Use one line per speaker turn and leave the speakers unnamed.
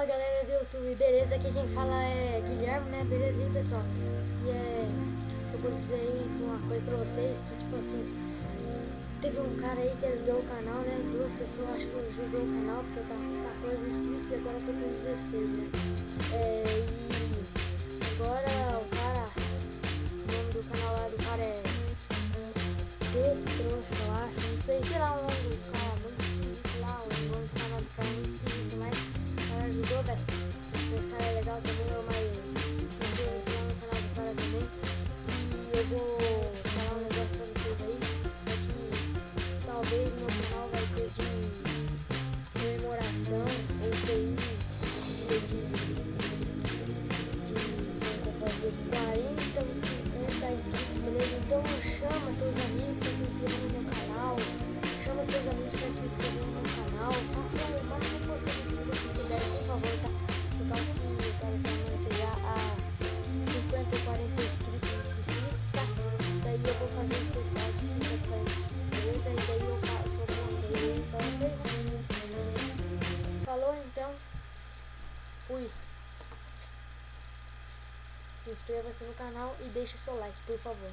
Fala galera do YouTube, beleza? Aqui quem fala é Guilherme, né? Beleza aí, pessoal? E eu vou dizer aí uma coisa pra vocês, que tipo assim, teve um cara aí que ajudou o canal, né? Duas pessoas acho que ajudou o canal, porque eu tava com 14 inscritos e agora eu tô com 16, né? E agora o cara, o nome do canal lá do cara é Trouxa, eu acho, não sei lá o nome do cara, muito esquisito lá, o nome do canal do cara é muito esquisito, mas o cara ajudou, velho. Esse cara é legal também, mas se inscreva-se lá no canal do cara também. E eu vou falar um negócio pra vocês aí, é que talvez meu canal vai ter de comemoração ou feliz de fazer 40 ou 50 inscritos, beleza? Então chama teus amigos pra se inscrever no meu canal, chama seus amigos pra se inscrever no meu canal, faça o máximo possível que puder, por favor, tá? Por causa que eu quero realmente chegar a 50 ou 40 inscritos, tá? Daí eu vou fazer um especial de 50 ou 40 inscritos, beleza? E daí eu faço alguma coisa aí pra vocês, né? Falou então, fui. Se inscreva-se no canal e deixe seu like, por favor.